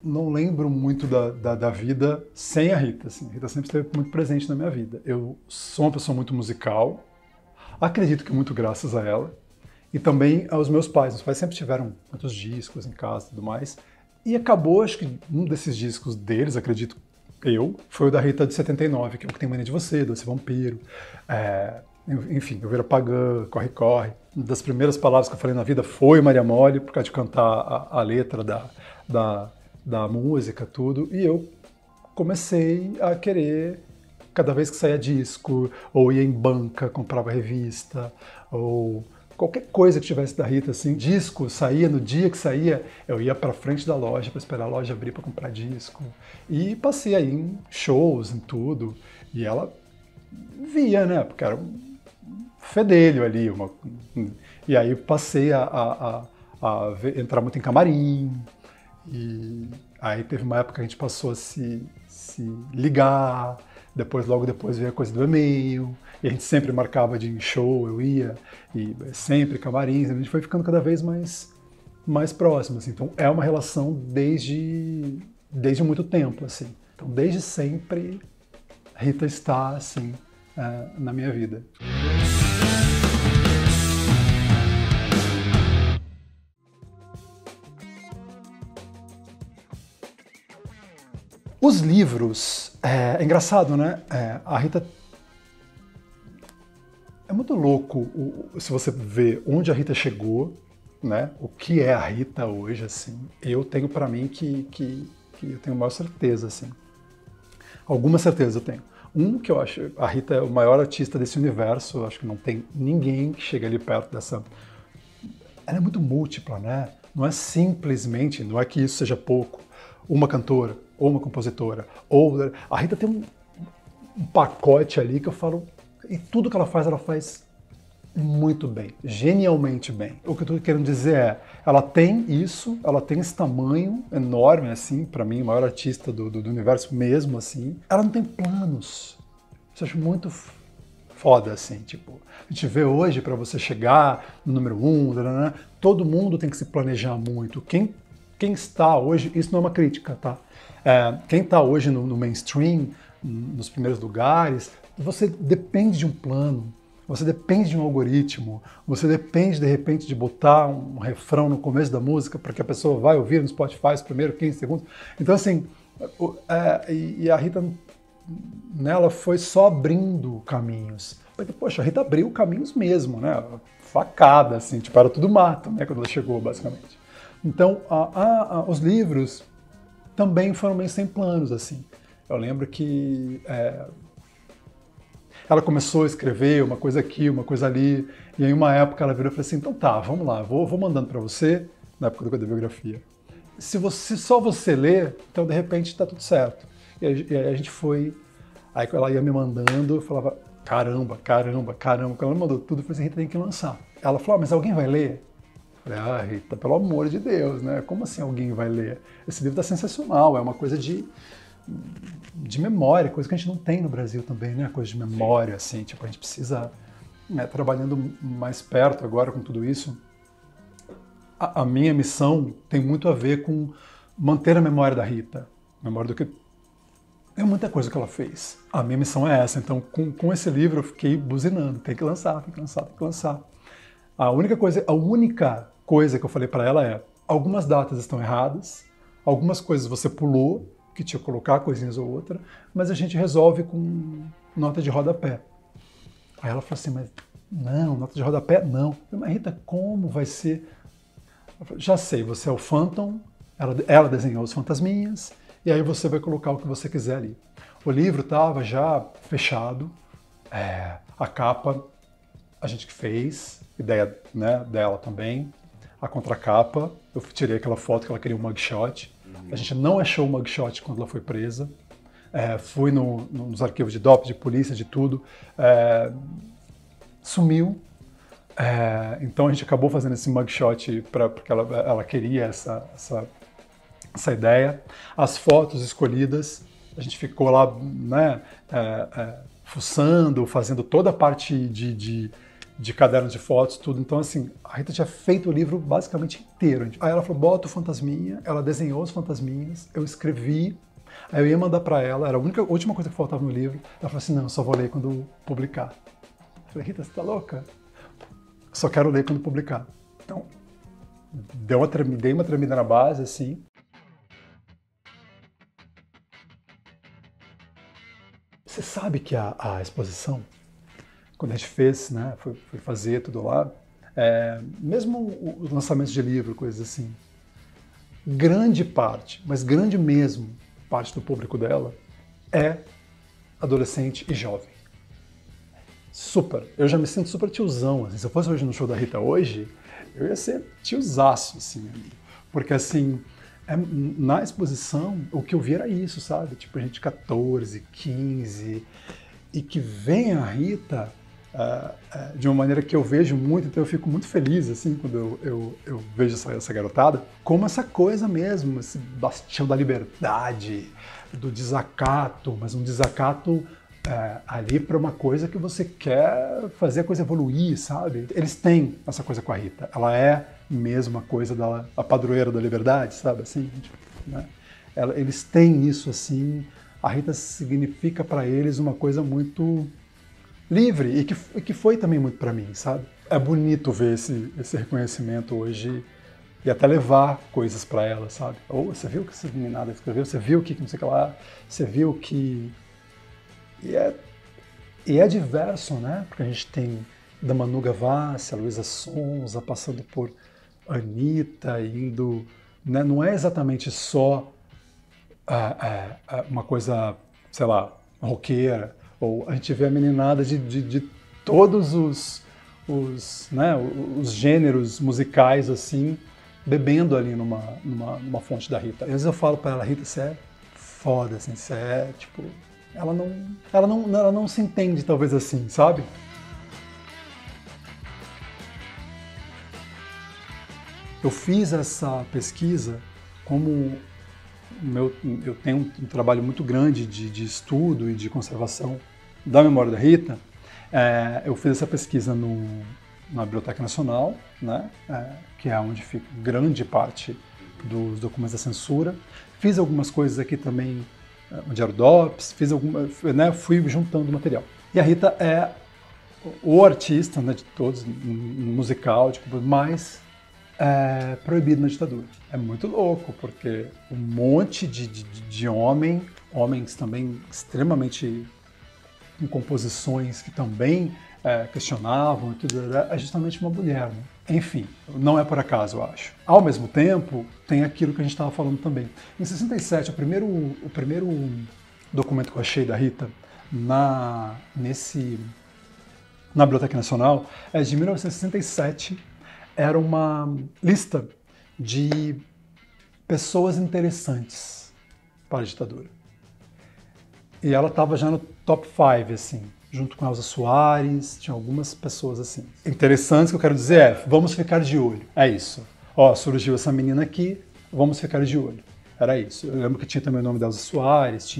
não lembro muito da vida sem a Rita. Assim. A Rita sempre esteve muito presente na minha vida. Eu sou uma pessoa muito musical, acredito que muito graças a ela, e também aos meus pais. Meus pais sempre tiveram muitos discos em casa e tudo mais. E acabou, acho que um desses discos deles, acredito eu, foi o da Rita de 79, que é o que tem Mania de Você, Doce Vampiro. Enfim, Eu Vira Pagã, Corre Corre. Uma das primeiras palavras que eu falei na vida foi Maria Mole, por causa de cantar a letra da, da música, tudo. E eu comecei a querer, cada vez que saía disco, ou ia em banca, comprava revista, ou qualquer coisa que tivesse da Rita, assim, disco, saía, no dia que saía, eu ia pra frente da loja para esperar a loja abrir para comprar disco. E passei aí em shows, em tudo. E ela via, né? Porque era um fedelho ali. E aí passei entrar muito em camarim. E aí teve uma época que a gente passou a se ligar. Logo depois veio a coisa do e-mail. E a gente sempre marcava de ir em show, eu ia. E sempre camarins. A gente foi ficando cada vez mais próximo. Assim. Então é uma relação desde muito tempo. Assim. Então desde sempre Rita está assim na minha vida. Os livros, é engraçado, né? A Rita é muito louco se você vê onde a Rita chegou, né? O que é a Rita hoje, assim. Eu tenho para mim que eu tenho maior certeza, assim. Alguma certeza eu tenho. Que eu acho, a Rita é o maior artista desse universo, eu acho que não tem ninguém que chegue ali perto dessa. Ela é muito múltipla, né? Não é simplesmente, não é que isso seja pouco, uma cantora, ou uma compositora, ou. A Rita tem um pacote ali que eu falo. E tudo que ela faz muito bem, genialmente bem. O que eu estou querendo dizer é, ela tem isso, ela tem esse tamanho enorme, assim, para mim, o maior artista do universo mesmo, assim. Ela não tem planos. Isso eu acho muito foda, assim, tipo, a gente vê hoje para você chegar no número 1, todo mundo tem que se planejar muito. Quem está hoje, isso não é uma crítica, tá? Quem está hoje no mainstream, nos primeiros lugares, você depende de um plano, você depende de um algoritmo, você depende, de repente, de botar um refrão no começo da música para que a pessoa vai ouvir no Spotify os primeiros 15 segundos. Então, assim, e a Rita, nela foi só abrindo caminhos. Porque, poxa, a Rita abriu caminhos mesmo, né? Facada, assim, tipo, era tudo mato, né? Quando ela chegou, basicamente. Então, os livros também foram meio sem planos, assim. Eu lembro que ela começou a escrever uma coisa aqui, uma coisa ali, e aí uma época ela virou e falou assim, então tá, vamos lá, vou mandando para você, na época da biografia. Se só você ler, então de repente tá tudo certo. E aí a gente foi, aí ela ia me mandando, eu falava, caramba. Quando ela me mandou tudo, eu falei assim, Rita, tem que lançar. Ela falou, mas alguém vai ler? Eu falei, Rita, pelo amor de Deus, né? Como assim alguém vai ler? Esse livro tá sensacional, é uma coisa de memória, coisa que a gente não tem no Brasil também, né? Coisa de memória, assim, tipo, a gente precisa, trabalhando mais perto agora com tudo isso, a minha missão tem muito a ver com manter a memória da Rita, memória do que é muita coisa que ela fez. A minha missão é essa, então com esse livro eu fiquei buzinando, tem que lançar. A única coisa que eu falei para ela é, algumas datas estão erradas, algumas coisas você pulou, que tinha que colocar coisinhas ou outra, mas a gente resolve com nota de rodapé. Aí ela falou assim, mas não, nota de rodapé não. Eu falei, mas Rita, como vai ser? Eu falei, já sei, você é o Phantom, ela desenhou os fantasminhas, e aí você vai colocar o que você quiser ali. O livro estava já fechado, a capa a gente que fez, ideia, né, dela também, a contracapa, eu tirei aquela foto que ela queria um mugshot. A gente não achou o mugshot quando ela foi presa. Fui nos arquivos de DOP, de polícia, de tudo. Sumiu. Então a gente acabou fazendo esse mugshot porque ela queria essa ideia. As fotos escolhidas, a gente ficou lá, né, fuçando, fazendo toda a parte de cadernos de fotos, tudo. Então, assim, a Rita tinha feito o livro basicamente inteiro. Aí ela falou, bota o fantasminha, ela desenhou os fantasminhas, eu escrevi, aí eu ia mandar para ela, era a última coisa que faltava no livro. Ela falou assim, não, eu só vou ler quando publicar. Eu falei, Rita, você tá louca? Só quero ler quando publicar. Então, dei uma tremida na base, assim. Você sabe que a exposição, quando a gente fez, né, foi fazer tudo lá, mesmo os lançamentos de livro, coisas assim, grande parte, mas grande mesmo, parte do público dela é adolescente e jovem. Super. Eu já me sinto super tiozão. Assim. Se eu fosse hoje no show da Rita hoje, eu ia ser tiozaço, assim, porque assim, na exposição, o que eu vi era isso, sabe? Tipo, gente de 14, 15, e que vem a Rita de uma maneira que eu vejo muito, então eu fico muito feliz, assim, quando eu vejo essa garotada, como essa coisa mesmo, esse bastião da liberdade, do desacato, mas um desacato ali para uma coisa que você quer fazer a coisa evoluir, sabe? Eles têm essa coisa com a Rita. Ela é mesmo a coisa a padroeira da liberdade, sabe? Assim, tipo, né? Eles têm isso assim. A Rita significa para eles uma coisa muito livre e que foi também muito para mim, sabe? É bonito ver esse reconhecimento hoje e até levar coisas para ela, sabe? Ou você viu o que essa meninada escreveu? Você viu o que não sei o que lá? Você viu que... E é diverso, né? Porque a gente tem da Manu Gavassi, a Luísa Sonza, passando por Anitta, indo... Né? Não é exatamente só uma coisa, sei lá, roqueira. Ou a gente vê a meninada de todos né, os gêneros musicais, assim, bebendo ali numa fonte da Rita. Às vezes eu falo para ela, Rita, você é foda, assim, você é, tipo... Ela não se entende, talvez, assim, sabe? Eu fiz essa pesquisa como eu tenho um trabalho muito grande de estudo e de conservação da memória da Rita. Eu fiz essa pesquisa na Biblioteca Nacional, né, que é onde fica grande parte dos documentos da censura. Fiz algumas coisas aqui também no Diário DOPS, né, fui juntando material. E a Rita é o artista, né, de todos, musical, mais proibido na ditadura. É muito louco, porque um monte de homens também extremamente com composições que também questionavam, tudo, é justamente uma mulher, né? Enfim, não é por acaso, eu acho. Ao mesmo tempo, tem aquilo que a gente estava falando também. Em 67, o primeiro documento que eu achei da Rita na Biblioteca Nacional é de 1967. Era uma lista de pessoas interessantes para a ditadura. E ela estava já no top 5, assim, junto com Elza Soares, tinha algumas pessoas assim. Interessantes, que eu quero dizer vamos ficar de olho. É isso. Ó, surgiu essa menina aqui, vamos ficar de olho. Era isso. Eu lembro que tinha também o nome da Elza Soares,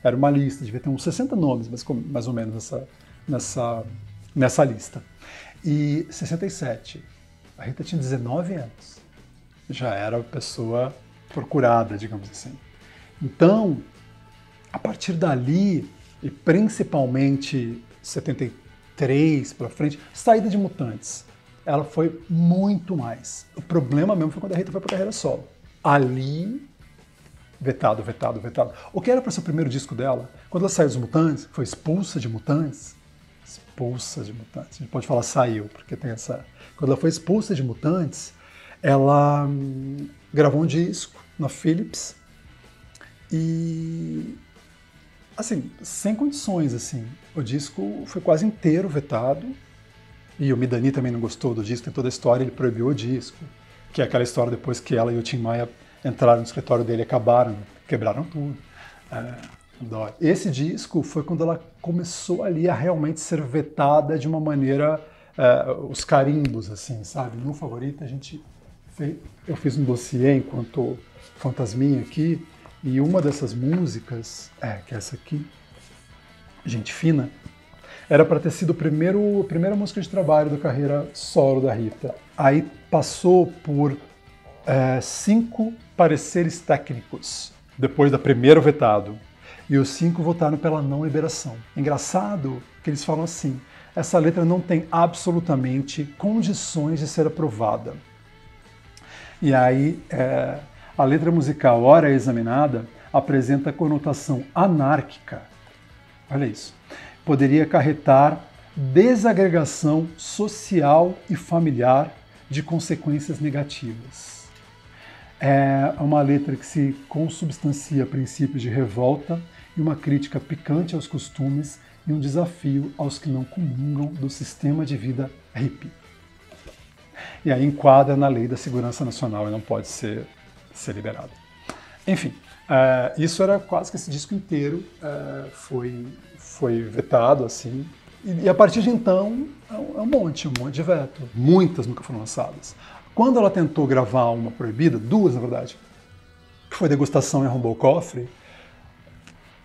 era uma lista, devia ter uns 60 nomes, mais ou menos, nessa lista. E 67, a Rita tinha 19 anos. Já era pessoa procurada, digamos assim. Então, a partir dali, e principalmente 73 para frente, saída de Mutantes, ela foi muito mais. O problema mesmo foi quando a Rita foi para a carreira solo. Ali, vetado. O que era para ser o primeiro disco dela, quando ela saiu dos Mutantes, foi expulsa de Mutantes. A gente pode falar saiu, porque tem essa... Quando ela foi expulsa de Mutantes, ela gravou um disco na Philips e... assim, sem condições, assim. O disco foi quase inteiro vetado. E o Midani também não gostou do disco, tem toda a história, ele proibiu o disco. Que é aquela história depois que ela e o Tim Maia entraram no escritório dele e acabaram, quebraram tudo. Esse disco foi quando ela começou ali a realmente ser vetada de uma maneira, os carimbos, assim, sabe? No Favorita, eu fiz um dossiê enquanto fantasminha aqui, e uma dessas músicas, que é essa aqui, Gente Fina, Era para ter sido a primeira música de trabalho da carreira solo da Rita. Aí passou por 5 pareceres técnicos, depois da primeira vetado. E os 5 votaram pela não liberação. Engraçado que eles falam assim, essa letra não tem absolutamente condições de ser aprovada. E aí, a letra musical, ora examinada, apresenta conotação anárquica. Olha isso. Poderia acarretar desagregação social e familiar de consequências negativas. É uma letra que se consubstancia princípios de revolta e uma crítica picante aos costumes e um desafio aos que não comungam do sistema de vida hippie. E aí enquadra na lei da segurança nacional e não pode ser liberado. Enfim, isso era quase que esse disco inteiro foi vetado, assim, e a partir de então é um monte de veto. Muitas nunca foram lançadas. Quando ela tentou gravar uma proibida, 2 na verdade, que foi Degustação e Arrombou o Cofre,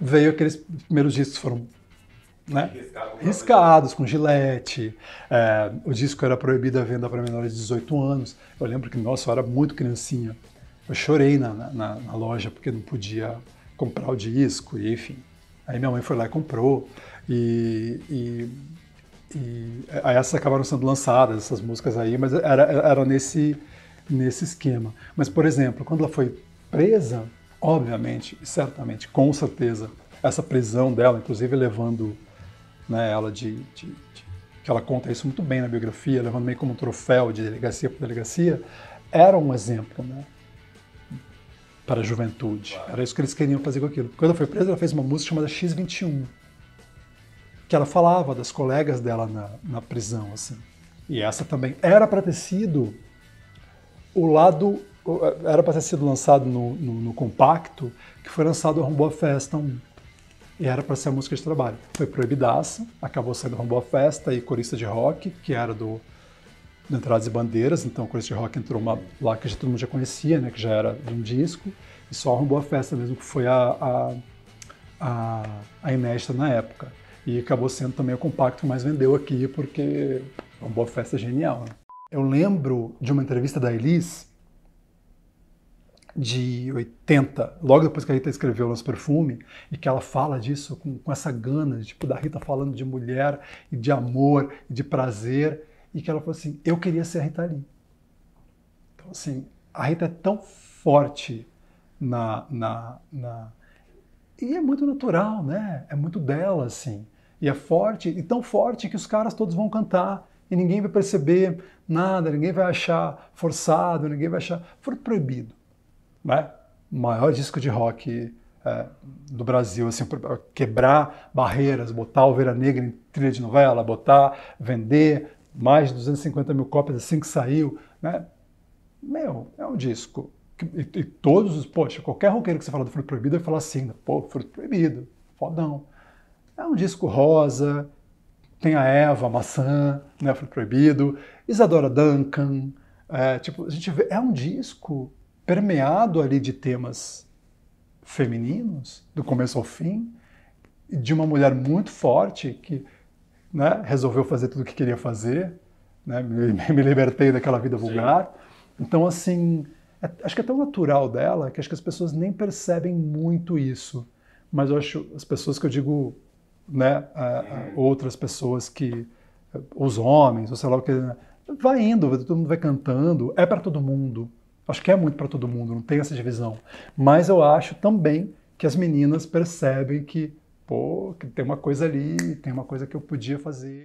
veio aqueles primeiros discos que foram, né, riscados com gilete. O disco era proibido a venda para menores de 18 anos. Eu lembro que, nossa, eu era muito criancinha. Eu chorei na loja porque não podia comprar o disco, e enfim. Aí minha mãe foi lá e comprou. E aí essas acabaram sendo lançadas, essas músicas aí, mas era nesse esquema. Mas, por exemplo, quando ela foi presa, obviamente, certamente, com certeza, essa prisão dela, inclusive levando, né, ela que ela conta isso muito bem na biografia, levando meio como um troféu de delegacia por delegacia, era um exemplo, né, para a juventude. Era isso que eles queriam fazer com aquilo. Quando ela foi presa, ela fez uma música chamada X21, que ela falava das colegas dela na prisão, assim. E essa também era para ter sido era para ter sido lançado no compacto, que foi lançado o Arrombou a Festa 1. E era para ser a música de trabalho. Foi proibidaça, acabou sendo Arrombou a Festa e Corista de Rock, que era do Entradas e Bandeiras, então Corista de Rock entrou lá que todo mundo já conhecia, né, que já era de um disco, e só Arrombou a Festa mesmo, que foi a inédita na época. E acabou sendo também o compacto que mais vendeu aqui, porque Arrombou a Festa é genial, né? Eu lembro de uma entrevista da Elis, de 80, logo depois que a Rita escreveu Nosso Perfume, e que ela fala disso com essa gana, tipo, da Rita falando de mulher, e de amor, e de prazer, e que ela falou assim, eu queria ser a Rita Lee. Então, assim, a Rita é tão forte e é muito natural, né? É muito dela, assim. E é forte, e tão forte que os caras todos vão cantar, e ninguém vai perceber nada, ninguém vai achar forçado, ninguém vai achar... Foi proibido. Né? O maior disco de rock do Brasil, assim, quebrar barreiras, botar Ovelha Negra em trilha de novela, vender mais de 250 mil cópias assim que saiu, né? Meu, é um disco. E todos poxa, qualquer roqueiro que você fala do Fruto Proibido vai falar assim, pô, Fruto Proibido, fodão. É um disco rosa, tem a Eva, a maçã, né, Fruto Proibido, Isadora Duncan, tipo, a gente vê, é um disco permeado ali de temas femininos, do começo ao fim, de uma mulher muito forte que, né, resolveu fazer tudo o que queria fazer, né, me libertei daquela vida vulgar. Então, assim, acho que é tão natural dela que acho que as pessoas nem percebem muito isso. Mas eu acho, as pessoas que eu digo, né, outras pessoas que, os homens, ou sei lá o que, vai indo, todo mundo vai cantando, é para todo mundo. Acho que é muito para todo mundo, não tem essa divisão. Mas eu acho também que as meninas percebem que, pô, que tem uma coisa ali, tem uma coisa que eu podia fazer.